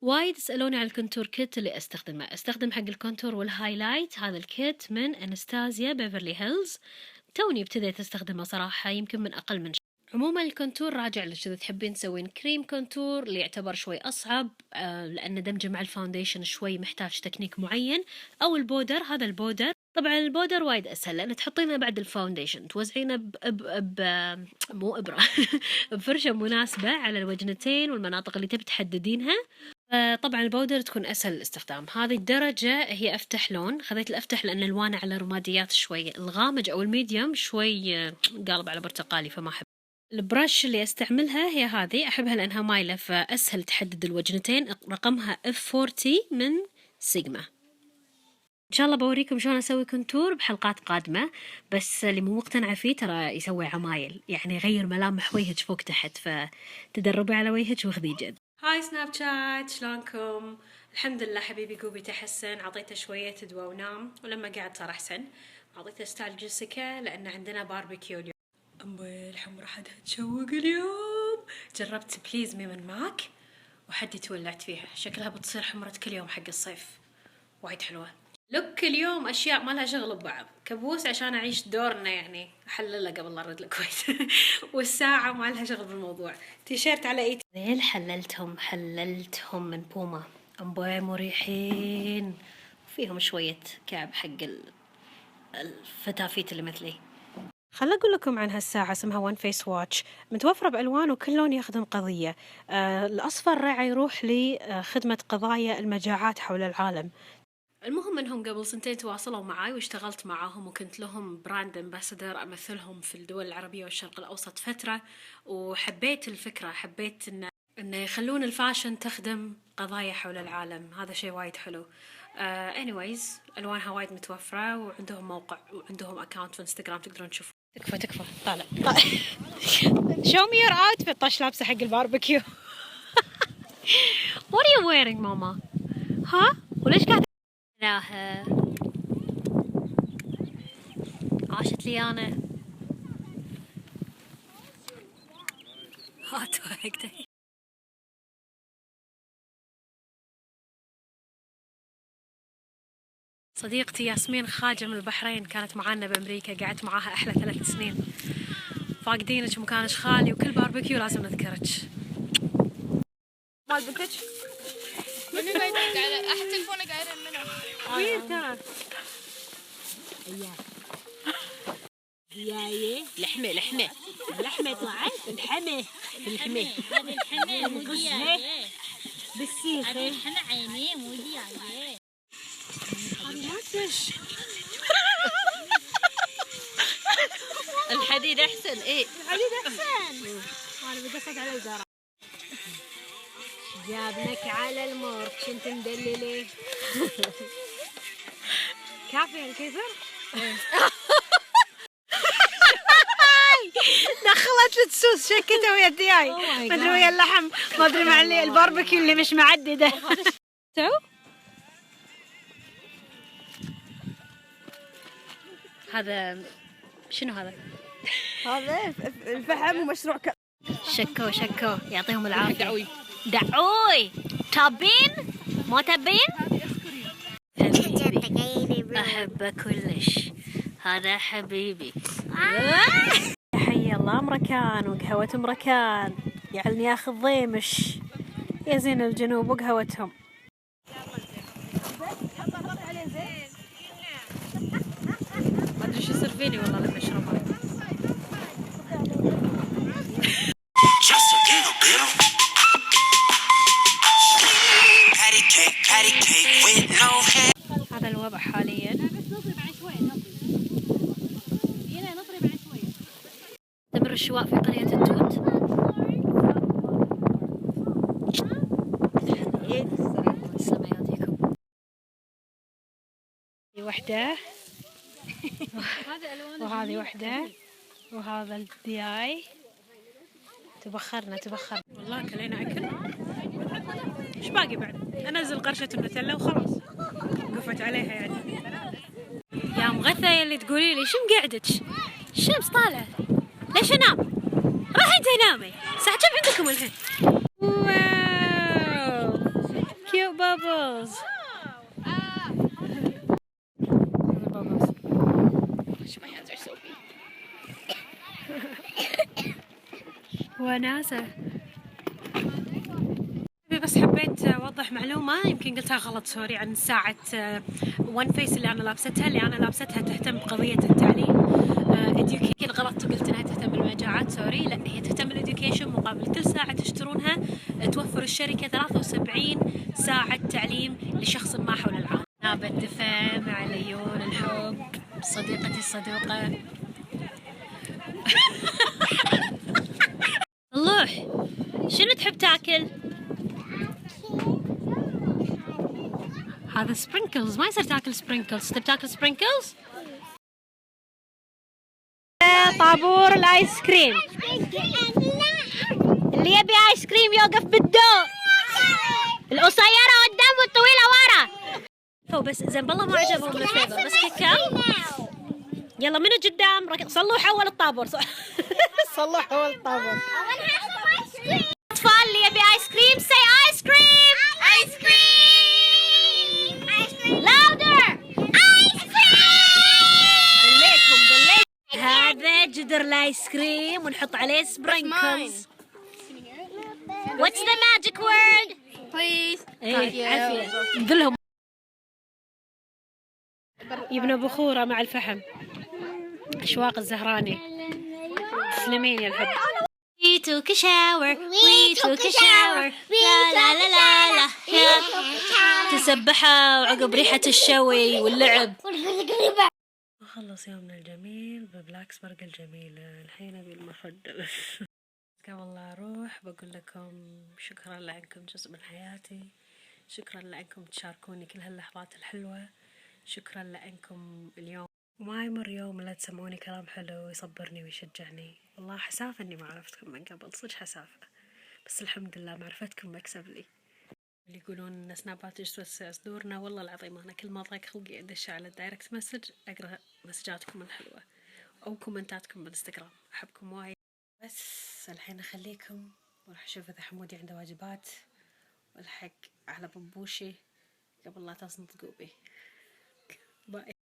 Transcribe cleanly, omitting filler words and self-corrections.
وايد سألوني على الكونتور كيت اللي أستخدم حق الكونتور والهايلايت. هذا الكيت من أنستازيا بيفرلي هيلز، توني ابتديت أستخدمه صراحة يمكن من أقل من شهر. عموما الكونتور راجع لك، إذا تحبين تسوين كريم كونتور اللي يعتبر شوي أصعب لأن دمجه مع الفاونديشن شوي محتاج تكنيك معين، أو البودر. هذا البودر طبعا البودر وايد أسهل لأن تحطينه بعد الفاونديشن، توزعينه مو إبرة بفرشة مناسبة على الوجنتين والمناطق اللي تبي تحددينها. طبعا البودر تكون أسهل الاستخدام. هذه الدرجة هي أفتح لون، خذيت الأفتح لأن ألوانه على رماديات شوي، الغامج أو الميديوم شوي قالب على برتقالي فما أحب. البرش اللي أستعملها هي هذه، أحبها لأنها مايلة فأسهل تحدد الوجنتين، رقمها F40 من سيجما. إن شاء الله بوريكم شلون أسوي كونتور بحلقات قادمة، بس اللي مو مقتنعة فيه ترى يسوي عمايل، يعني يغير ملامح وجهك فوق تحت، فتدربي على وجهك واخذي جد. هاي سناب شات، شلونكم؟ الحمد لله حبيبي قوبي تحسن، عطيته شوية دواء ونام، ولما قعد صار أحسن. عطيته ستايل جيسيكا لأن عندنا باربيكيو اليوم. أمي الحمرة حدها تشوق اليوم. جربت بليز مي من ماك وحدي تولعت فيها، شكلها بتصير حمرة كل يوم حق الصيف، وايد حلوة. لوك اليوم أشياء ما لها شغل ببعض، كبوس عشان أعيش دورنا يعني أحلله قبل لا أرد الكويت والساعة ما لها شغل بالموضوع. تيشيرت على إيد ذيل حللتهم من بوما، أمبوي مريحين، فيهم شوية كعب حق الفتافيت اللي مثلي. خل أقول لكم عن هالساعة، اسمها وان فيس واتش، متوفرة بألوان وكل لون يخدم قضية. الأصفر راعي يروح لخدمة قضايا المجاعات حول العالم. المهم انهم قبل سنتين تواصلوا معاي واشتغلت معاهم، وكنت لهم براند امباسادور امثلهم في الدول العربية والشرق الاوسط فترة، وحبيت الفكرة، حبيت انه يخلون الفاشن تخدم قضايا حول العالم، هذا شيء وايد حلو. anyways الوانها وايد متوفرة، وعندهم موقع وعندهم اكاونت في انستغرام تقدرون تشوفون. تكفى طالع show me your outfit. طاش لابسة حق الباربيكيو. what are you wearing ماما؟ ها وليش قاعد لاها؟ عاشت لي أنا. هاتوا هكذا. صديقتي ياسمين خاجة من البحرين كانت معانا بأمريكا، قعدت معاها أحلى 3 سنين. فاقدينك ومكانك خالي، وكل باربيكيو لازم نذكرك. مال بنتك؟ منو قاعد على أحد تلفونه قاعد منو؟ وين ترى؟ ياي لحمة طلعت الحمة مو دياي بالسيخة، هذه الحمة عيني مو دياي. الحديد أحسن. إيه الحديد أحسن. أنا بقصد على الزرع. جابنك على المورك كنت مدللي. كافي هالكثر؟ دخلت السوس شكتها ويا الدياي، ما ادري ويا اللحم، ما ادري مع اللي الباربيكيو اللي مش معدده. هذا شنو هذا؟ هذا الفحم ومشروع شكو يعطيهم العافيه. دعوي تابين ما تابين؟ حبيبي احبه كلش، هذا حبيبي. حي الله امركان وقهوة امركان، يعلني ياخذ ضيمش يا زين الجنوب وقهوتهم. ما ادري شو يصير فيني والله لما اشربها. هذا الوضع حاليا. تمر الشواء في قرية التوت. وحدة وهذه وحدة وهذا الدياي. تبخرنا والله كلينا أكل. إيش باقي بعد؟ أنزل قرشة النوتيلا وخلاص قفت عليها يعني. يا مغثى يلي تقولي لي شو مقعدك؟ الشمس طالعة ليش أنام؟ راح انت نامي، الساعة كم عندكم الحين؟ واو cute bubbles. My hands are soapy. وناسة. بس حبيت أوضح معلومة يمكن قلتها غلط، سوري، عن ساعة ون فيس اللي أنا لابستها تهتم بقضية التعليم. education غلط، وقلت إنها تهتم بالمجاعات، سوري، لا هي تهتم بالإديوكيشن. مقابل كل ساعة تشترونها توفر الشركة 73 ساعة تعليم لشخص ما حول العالم. ناب الدفا مع ليون الحب صديقتي الصدوقة. صلوح، شنو تحب تاكل؟ هذا سبرينكلز، ما يصير تاكل سبرينكلز. تبي تاكل سبرينكلز؟ طابور الايس كريم، اللي يبي ايس كريم يوقف بالدور، القصيرة قدام والطويلة ورا. هو بس زين بالله ما عجبهم الفليفر، بس كيكه. يلا منو قدام؟ صلوح اول الطابور. صلوح اول الطابور. الاطفال اللي يبي ايس كريم سي ايس كريم. ايس كريم. لاودر. ايس كريم. دليتهم. هذا جدر الايس كريم ونحط عليه سبرينكلز. What's the magic word? Please. عافية. ذلهم يبنوا بخورة مع الفحم. أشواق الزهراني. تسلمين يا الحب. We took a shower. We took a shower. لا لا لا لا لا. تسبحوا وعقب ريحة الشوي واللعب. خلص يومنا الجميل ببلاكسبرغ الجميلة. الحين أبي المخدة. قبل لا أروح بقول لكم شكرا لأنكم جزء من حياتي، شكرا لأنكم تشاركوني كل هاللحظات الحلوة، شكرا لأنكم اليوم ما يمر يوم لا تسمعوني كلام حلو يصبرني ويشجعني. والله حسافة إني ما عرفتكم من قبل، صدق حسافة، بس الحمد لله معرفتكم مكسب لي. اللي يقولون إن سنابات توسع صدورنا، والله العظيم أنا كل ما ضاق خلقي أدش على الدايركت مسج أقرأ مسجاتكم الحلوة أو كومنتاتكم بالإنستغرام. أحبكم وايد. بس الحين أخليكم وراح أشوف إذا حمودي عنده واجبات والحق على بمبوشي قبل لا تصنط قوبي. باي.